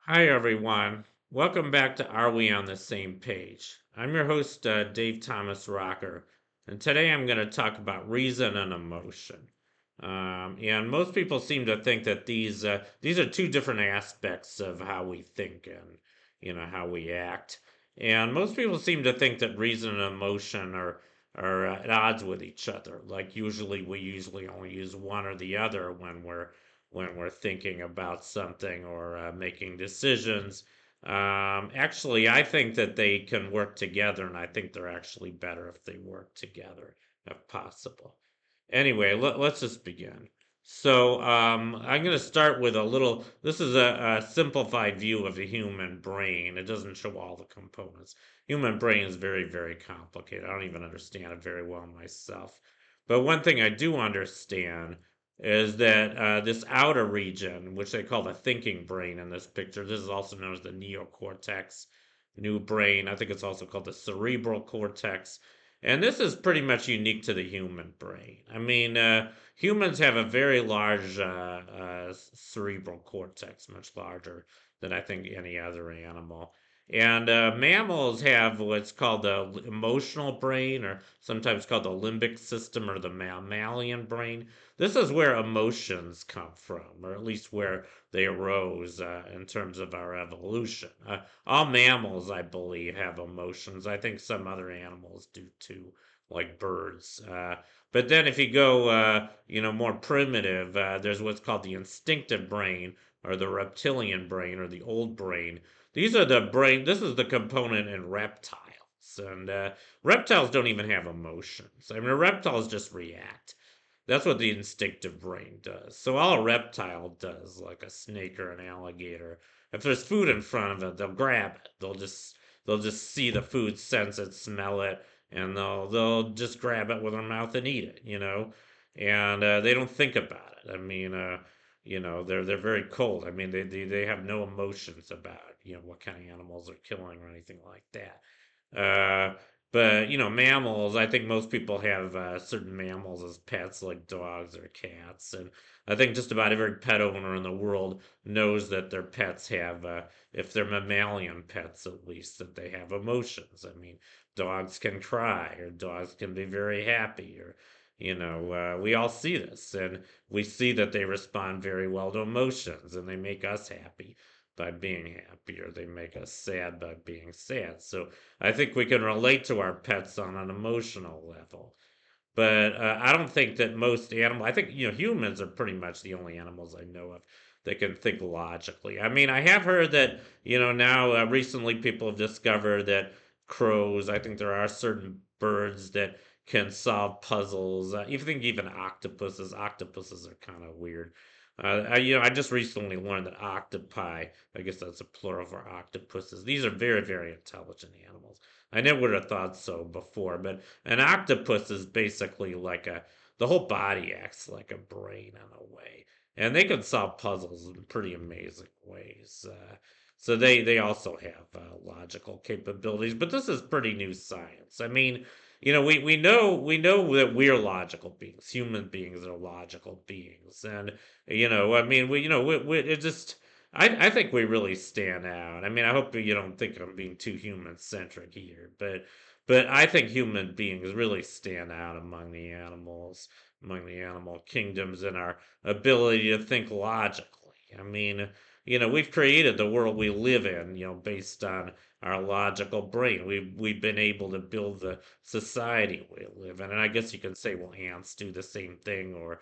Hi, everyone. Welcome back to Are We on the Same Page? I'm your host, Dave Thomas Rocker, and today I'm going to talk about reason and emotion. And most people seem to think that these are two different aspects of how we think and how we act. And most people seem to think that reason and emotion are at odds with each other. Like we usually only use one or the other when we're thinking about something or making decisions. Actually, I think that they can work together, and I think they're actually better if they work together, if possible. Anyway, let's just begin. So, I'm going to start with a little. This is a simplified view of the human brain. It doesn't show all the components. Human brain is very, very complicated. I don't even understand it very well myself. But one thing I do understand is that this outer region, which they call the thinking brain in this picture, this is also known as the neocortex, new brain. I think it's also called the cerebral cortex. And this is pretty much unique to the human brain. I mean, humans have a very large cerebral cortex, much larger than I think any other animal. And mammals have what's called the emotional brain, or sometimes called the limbic system, or the mammalian brain. This is where emotions come from, or at least where they arose in terms of our evolution. All mammals, I believe, have emotions. I think some other animals do too, like birds. But then if you go, more primitive, there's what's called the instinctive brain, or the reptilian brain, or the old brain. These are the brain. This is the component in reptiles, and reptiles don't even have emotions. I mean, reptiles just react. That's what the instinctive brain does. So all a reptile does, like a snake or an alligator, if there's food in front of it, they'll grab it. They'll just see the food, sense it, smell it, and they'll just grab it with their mouth and eat it. And they don't think about it. I mean, they're very cold. I mean, they have no emotions about what kind of animals they're killing or anything like that. Uh, but mammals. I think most people have certain mammals as pets, like dogs or cats, and I think just about every pet owner in the world knows that their pets have, if they're mammalian pets at least, that they have emotions. I mean, dogs can cry, or dogs can be very happy, or we all see this, and we see that they respond very well to emotions, and they make us happy by being happy, or they make us sad by being sad. So I think we can relate to our pets on an emotional level. But I don't think that most animals, I think, humans are pretty much the only animals I know of that can think logically. I mean, I have heard that, now recently people have discovered that crows, I think there are certain birds that can solve puzzles. You think even octopuses are kind of weird. I just recently learned that octopi, I guess that's a plural for octopuses. These are very, very intelligent animals. I never would have thought so before, but an octopus is basically the whole body acts like a brain in a way, and they can solve puzzles in pretty amazing ways. So they also have logical capabilities, but this is pretty new science. I mean, we know that we're logical beings. Human beings are logical beings, and I mean, it just. I think we really stand out. I mean, I hope you don't think I'm being too human centric here, but I think human beings really stand out among the animal kingdoms, in our ability to think logically. I mean, we've created the world we live in, based on our logical brain. We've been able to build the society we live in, and I guess you can say, well, ants do the same thing, or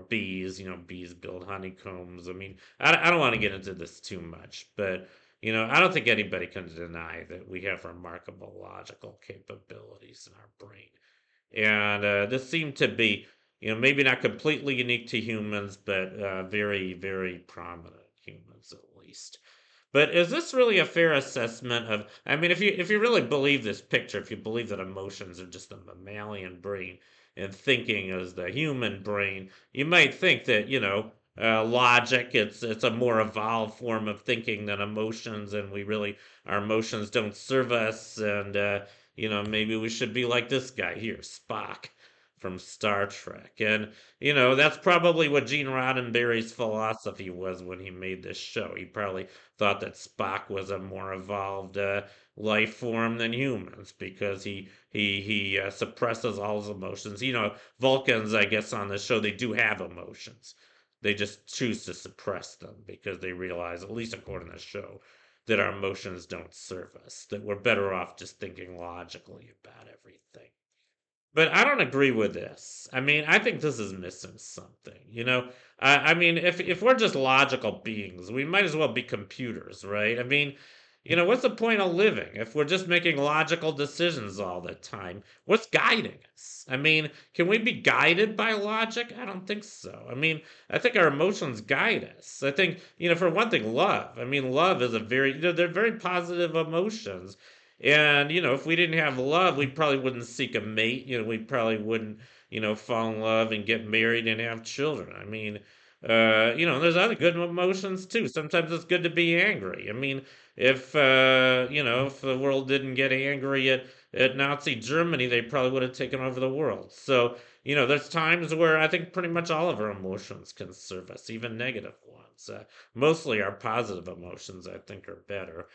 bees. Bees build honeycombs. I mean, I don't want to get into this too much, but I don't think anybody can deny that we have remarkable logical capabilities in our brain. And this seemed to be, maybe not completely unique to humans, but very, very prominent humans at least. But is this really a fair assessment of? I mean, if you really believe this picture, if you believe that emotions are just the mammalian brain and thinking is the human brain, you might think that logic, it's a more evolved form of thinking than emotions, and our emotions don't serve us, and maybe we should be like this guy here, Spock from Star Trek. And, that's probably what Gene Roddenberry's philosophy was when he made this show. He probably thought that Spock was a more evolved life form than humans because he suppresses all his emotions. Vulcans, I guess, on the show, they do have emotions. They just choose to suppress them because they realize, at least according to the show, that our emotions don't serve us, that we're better off just thinking logically about everything. But I don't agree with this. I mean, I think this is missing something. I mean, if we're just logical beings, we might as well be computers, right? I mean, what's the point of living if we're just making logical decisions all the time? What's guiding us? I mean, can we be guided by logic? I don't think so. I mean, I think our emotions guide us. I think, for one thing, love. I mean, love is a very, they're very positive emotions. And, if we didn't have love, we probably wouldn't seek a mate. We probably wouldn't, fall in love and get married and have children. I mean, there's other good emotions too. Sometimes it's good to be angry. I mean, if the world didn't get angry at Nazi Germany, they probably would have taken over the world. So, there's times where I think pretty much all of our emotions can serve us, even negative ones. Mostly our positive emotions, I think, are better.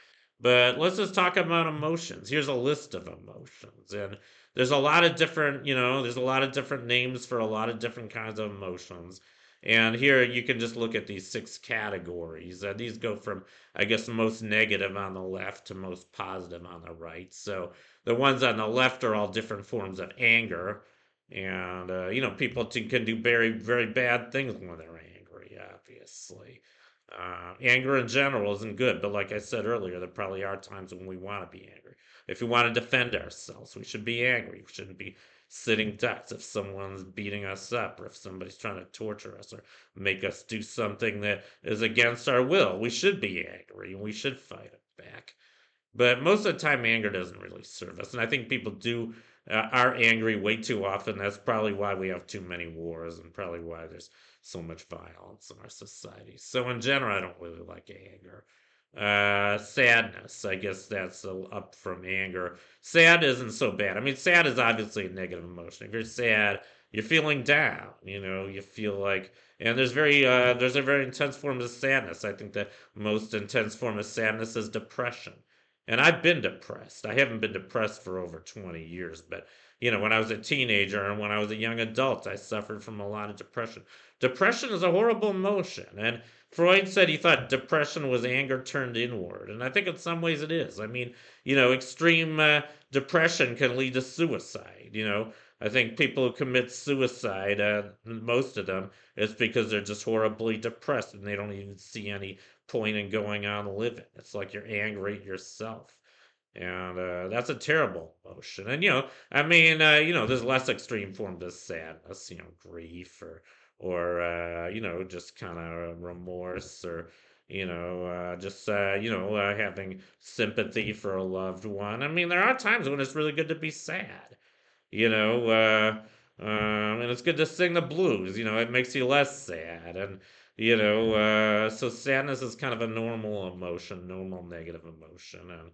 But let's just talk about emotions. Here's a list of emotions. And there's a lot of different, there's a lot of different names for a lot of different kinds of emotions. And here you can just look at these 6 categories. These go from, I guess, most negative on the left to most positive on the right. So the ones on the left are all different forms of anger. And, people can do very, very bad things when they're angry, obviously. Anger in general isn't good, but like I said earlier, there probably are times when we want to be angry. If we want to defend ourselves, we should be angry. We shouldn't be sitting ducks if someone's beating us up or if somebody's trying to torture us or make us do something that is against our will. We should be angry and we should fight it back. But most of the time, anger doesn't really serve us, and I think people do are angry way too often. That's probably why we have too many wars, and probably why there's so much violence in our society. So in general, I don't really like anger. Sadness, I guess that's up from anger. Sad isn't so bad. I mean, sad is obviously a negative emotion. If you're sad, you're feeling down. You feel like, and there's a very intense form of sadness. I think the most intense form of sadness is depression. And I've been depressed. I haven't been depressed for over 20 years, but when I was a teenager and when I was a young adult, I suffered from a lot of depression. Depression is a horrible emotion, and Freud said he thought depression was anger turned inward, and I think in some ways it is. I mean, extreme depression can lead to suicide. I think people who commit suicide, most of them, it's because they're just horribly depressed and they don't even see any point in going on living. It's like you're angry at yourself. And that's a terrible emotion. And, I mean, there's less extreme forms of sadness, grief or just kind of remorse or, just, having sympathy for a loved one. I mean, there are times when it's really good to be sad, you know, and it's good to sing the blues, it makes you less sad. And, so sadness is kind of a normal emotion, normal negative emotion. And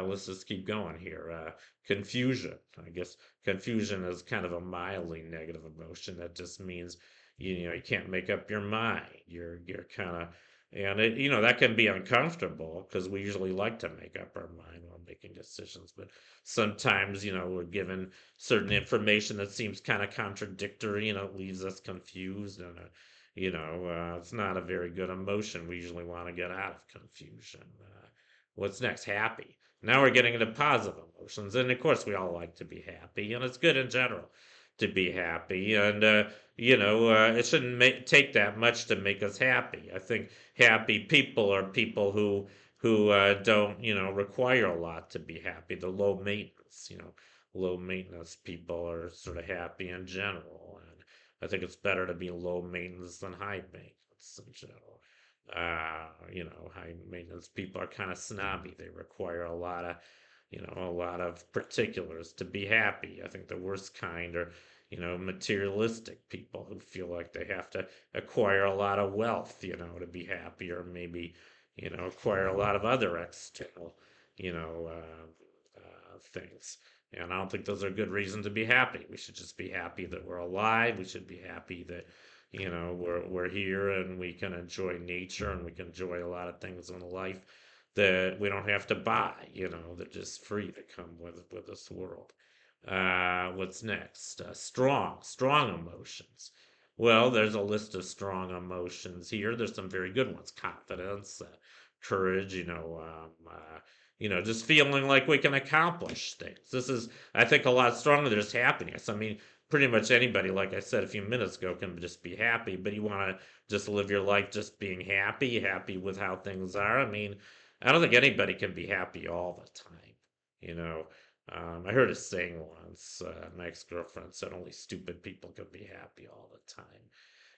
let's just keep going here. Confusion. I guess confusion is kind of a mildly negative emotion. That just means, you can't make up your mind. You're kind of, and that can be uncomfortable because we usually like to make up our mind while making decisions. But sometimes, we're given certain information that seems kind of contradictory and it leaves us confused. And it's not a very good emotion. We usually want to get out of confusion. What's next? Happy. Now we're getting into positive emotions, and of course we all like to be happy, and it's good in general to be happy. And it shouldn't take that much to make us happy. I think happy people are people who don't require a lot to be happy. The low maintenance. Low maintenance people are sort of happy in general. And I think it's better to be low maintenance than high maintenance in general. High maintenance people are kind of snobby. They require a lot of particulars to be happy. I think the worst kind are, materialistic people who feel like they have to acquire a lot of wealth, to be happy, or maybe, acquire a lot of other external, things. And I don't think those are good reasons to be happy. We should just be happy that we're alive. We should be happy that, we're here and we can enjoy nature and we can enjoy a lot of things in life that we don't have to buy, they're just free to come with this world. What's next? Strong emotions. Well, there's a list of strong emotions here. There's some very good ones: confidence, courage. Just feeling like we can accomplish things. This is, I think, a lot stronger than just happiness. I mean, pretty much anybody, like I said a few minutes ago, can just be happy, but you want to just live your life just being happy with how things are. I mean, I don't think anybody can be happy all the time. You know, I heard a saying once. My ex-girlfriend said only stupid people can be happy all the time.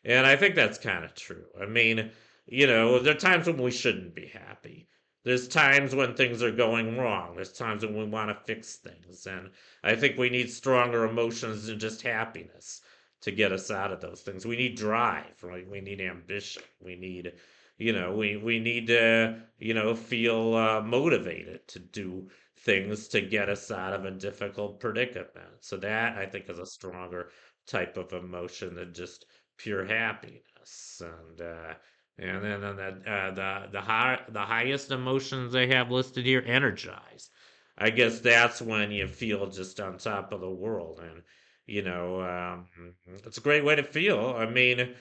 And I think that's kind of true. I mean, there are times when we shouldn't be happy. There's times when things are going wrong. There's times when we want to fix things. And I think we need stronger emotions than just happiness to get us out of those things. We need drive, right? We need ambition. We need, we need to, feel motivated to do things to get us out of a difficult predicament. So that I think is a stronger type of emotion than just pure happiness. And then the highest emotions they have listed here, energized. I guess that's when you feel just on top of the world, and it's a great way to feel. I mean,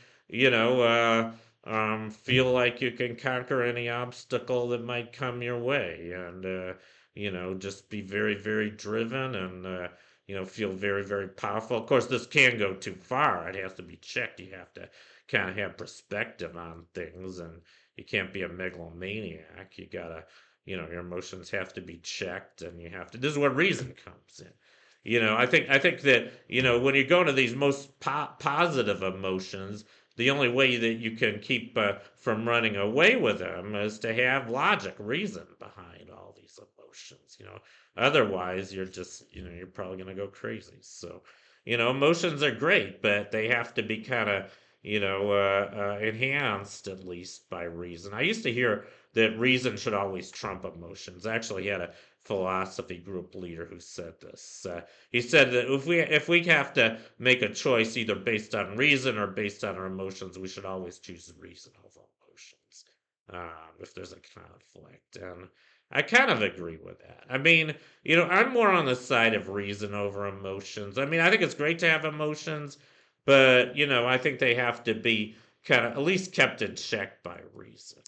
feel like you can conquer any obstacle that might come your way, and just be very, very driven and feel very, very powerful. Of course, this can go too far. It has to be checked. You have to kind of have perspective on things, and you can't be a megalomaniac. You gotta, your emotions have to be checked, and you have to. This is where reason comes in. I think that when you go to these most positive emotions, the only way that you can keep from running away with them is to have logic, reason behind all these emotions. Otherwise you're just, you're probably gonna go crazy. So, emotions are great, but they have to be kind of enhanced at least by reason. I used to hear that reason should always trump emotions. I actually had a philosophy group leader who said this. He said that if we have to make a choice either based on reason or based on our emotions, we should always choose reason over emotions if there's a conflict. And I kind of agree with that. I mean, I'm more on the side of reason over emotions. I mean, I think it's great to have emotions, but I think they have to be kind of at least kept in check by reason.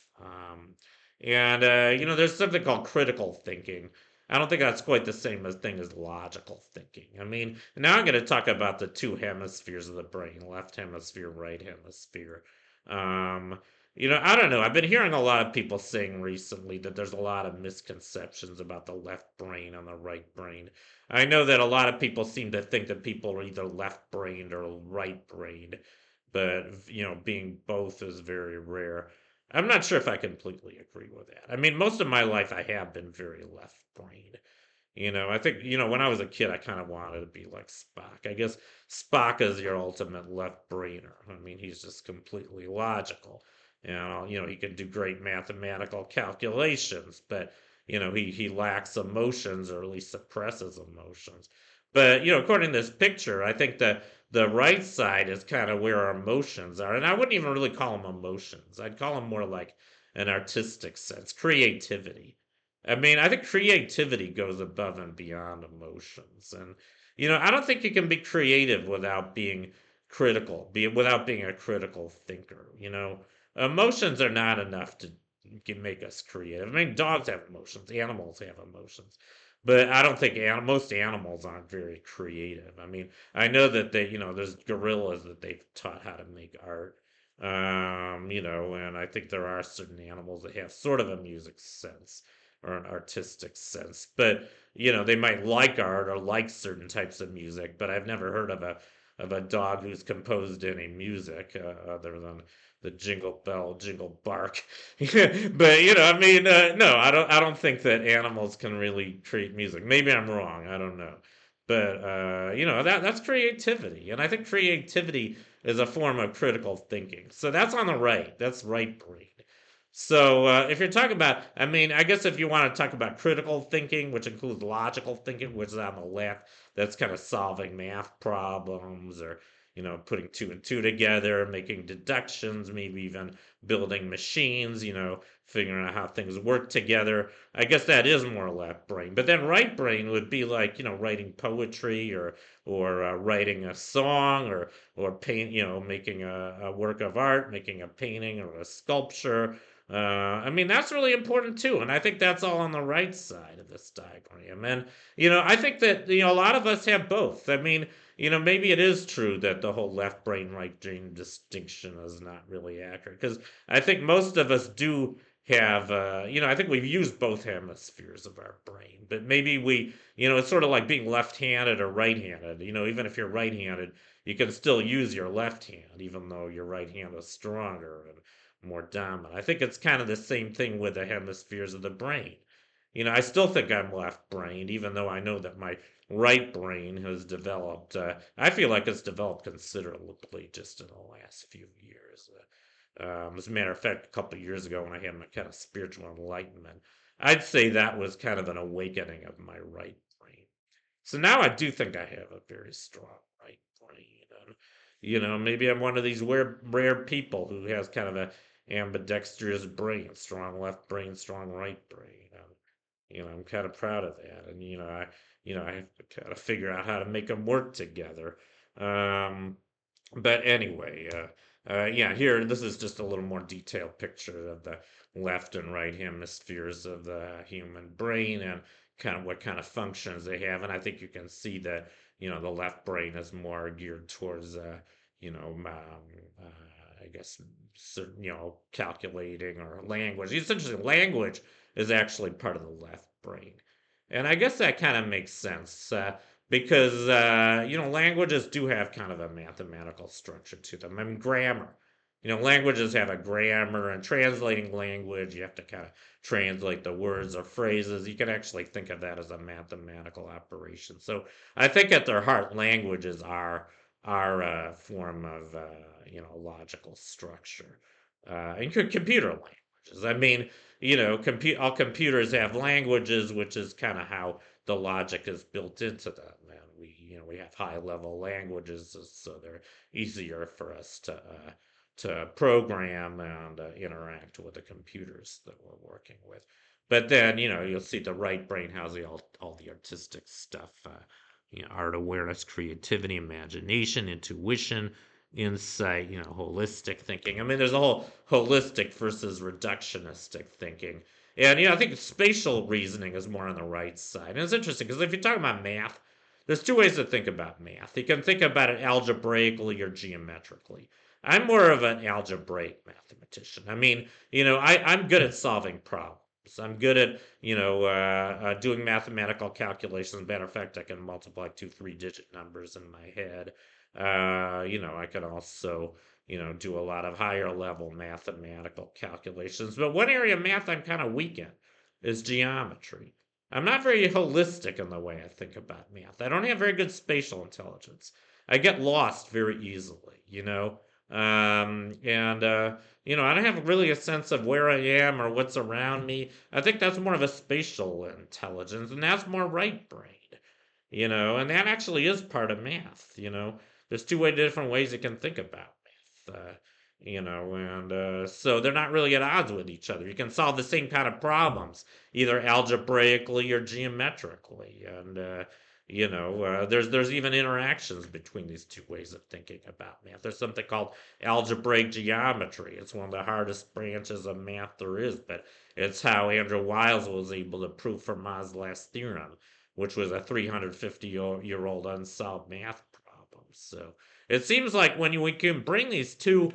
And there's something called critical thinking. I don't think that's quite the same thing as logical thinking. I mean, now I'm going to talk about the two hemispheres of the brain: left hemisphere, right hemisphere. Um, I don't know. I've been hearing a lot of people saying recently that there's a lot of misconceptions about the left brain and the right brain. I know that a lot of people seem to think that people are either left-brained or right-brained, but being both is very rare. I'm not sure if I completely agree with that. I mean, most of my life I have been very left-brained. I think, when I was a kid, I kind of wanted to be like Spock. I guess Spock is your ultimate left-brainer. I mean, he's just completely logical. He can do great mathematical calculations, but he lacks emotions, or at least suppresses emotions. But according to this picture, I think that the right side is kind of where our emotions are, and I wouldn't even really call them emotions. I'd call them more like an artistic sense, creativity. I mean, I think creativity goes above and beyond emotions, and I don't think you can be creative without being critical, without being a critical thinker. Emotions are not enough to can make us creative. I mean, dogs have emotions, animals have emotions, but I don't think most animals aren't very creative. I mean, I know that there's gorillas that they've taught how to make art. And I think there are certain animals that have sort of a music sense or an artistic sense, but they might like art or like certain types of music, but I've never heard of a dog who's composed any music other than the jingle bell, jingle bark. But I mean, no, I don't think that animals can really create music. Maybe I'm wrong. I don't know. But that's creativity, and I think creativity is a form of critical thinking. So that's on the right. That's right brain. So if you're talking about, I mean, I guess if you want to talk about critical thinking, which includes logical thinking, which is on the left, that's kind of solving math problems or, putting two and two together, making deductions, maybe even building machines, figuring out how things work together. I guess that is more left brain. But then right brain would be like, writing poetry or writing a song or paint, making a work of art, making a painting or a sculpture. I mean, that's really important too. And I think that's all on the right side of this diagram. And, I think that, a lot of us have both. I mean, maybe it is true that the whole left brain, right brain distinction is not really accurate because I think most of us do have, I think we've used both hemispheres of our brain, but maybe it's sort of like being left handed or right handed. Even if you're right handed, you can still use your left hand, even though your right hand is stronger and more dominant. I think it's kind of the same thing with the hemispheres of the brain. I still think I'm left brained, even though I know that my right brain has developed. I feel like it's developed considerably just in the last few years. As a matter of fact, a couple of years ago when I had my kind of spiritual enlightenment, I'd say that was kind of an awakening of my right brain. So now I do think I have a very strong right brain. And, maybe I'm one of these rare people who has kind of a ambidextrous brain, strong left brain, strong right brain. I'm kind of proud of that. And, I have to kind of figure out how to make them work together. Um, but anyway, yeah, here, this is just a little more detailed picture of the left and right hemispheres of the human brain and kind of what kind of functions they have. And I think you can see that, the left brain is more geared towards, I guess, certain, calculating or language. Essentially, language is actually part of the left brain. And I guess that kind of makes sense. Because languages do have kind of a mathematical structure to them. I mean, grammar. Languages have a grammar, and translating language, you have to kind of translate the words or phrases. You can actually think of that as a mathematical operation. So I think at their heart, languages are a form of logical structure. And computer languages. I mean, all computers have languages, which is kind of how the logic is built into them. And we have high level languages, so they're easier for us to program and interact with the computers that we're working with. But then, you'll see the right brain has all the artistic stuff, art awareness, creativity, imagination, intuition, insight, holistic thinking. I mean, there's a whole holistic versus reductionistic thinking. And, I think spatial reasoning is more on the right side. And it's interesting because if you're talking about math, there's two ways to think about math. You can think about it algebraically or geometrically. I'm more of an algebraic mathematician. I mean, I'm good at solving problems. I'm good at, doing mathematical calculations. Matter of fact, I can multiply two, three-digit numbers in my head. I can also, do a lot of higher level mathematical calculations. But one area of math I'm kind of weak in is geometry. I'm not very holistic in the way I think about math. I don't have very good spatial intelligence. I get lost very easily, and I don't have really a sense of where I am or what's around me. I think that's more of a spatial intelligence, and that's more right brain, and that actually is part of math. There's different ways you can think about math. And so they're not really at odds with each other. You can solve the same kind of problems either algebraically or geometrically, and there's even interactions between these two ways of thinking about math. There's something called algebraic geometry. It's one of the hardest branches of math there is, but it's how Andrew Wiles was able to prove Fermat's last theorem, which was a 350-year-old unsolved math problem. So it seems like when we can bring these two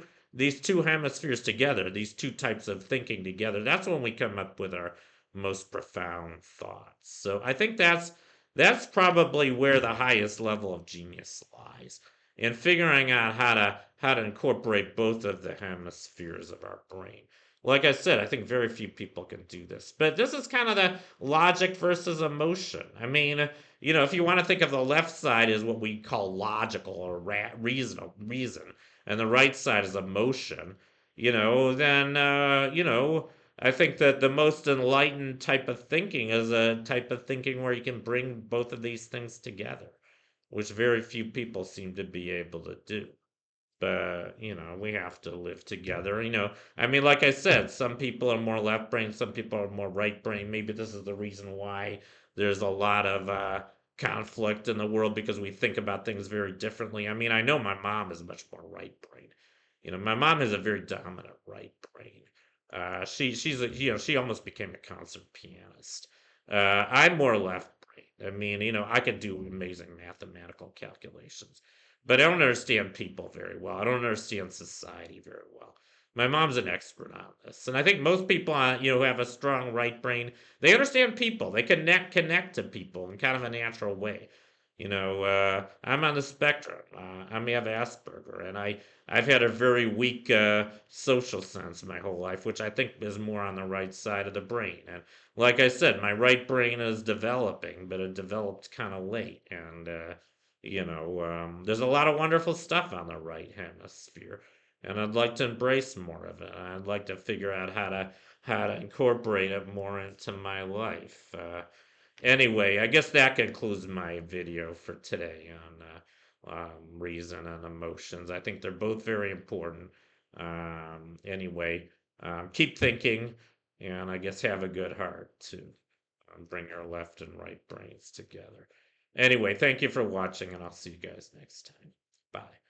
hemispheres together, these two types of thinking together, that's when we come up with our most profound thoughts. So I think that's probably where the highest level of genius lies in figuring out how to incorporate both of the hemispheres of our brain. Like I said, I think very few people can do this. But this is kind of the logic versus emotion. I mean, if you want to think of the left side as what we call logical or reason, and the right side is emotion, then I think that the most enlightened type of thinking is a type of thinking where you can bring both of these things together, which very few people seem to be able to do. But we have to live together. I mean, like I said, some people are more left brain, some people are more right brain. Maybe this is the reason why there's a lot of conflict in the world, because we think about things very differently. I mean, I know my mom is much more right brain. My mom is a very dominant right brain. She almost became a concert pianist. I'm more left brain. I mean, I could do amazing mathematical calculations, but I don't understand people very well. I don't understand society very well. My mom's an expert on this, and I think most people, who have a strong right brain, they understand people. They connect to people in kind of a natural way. I'm on the spectrum. I may have Asperger, and I've had a very weak social sense my whole life, which I think is more on the right side of the brain. And like I said, my right brain is developing, but it developed kind of late, and there's a lot of wonderful stuff on the right hemisphere, and I'd like to embrace more of it. I'd like to figure out how to incorporate it more into my life. Anyway, I guess that concludes my video for today on reason and emotions. I think they're both very important. Anyway, keep thinking, and I guess have a good heart to bring your left and right brains together. Anyway, thank you for watching, and I'll see you guys next time. Bye.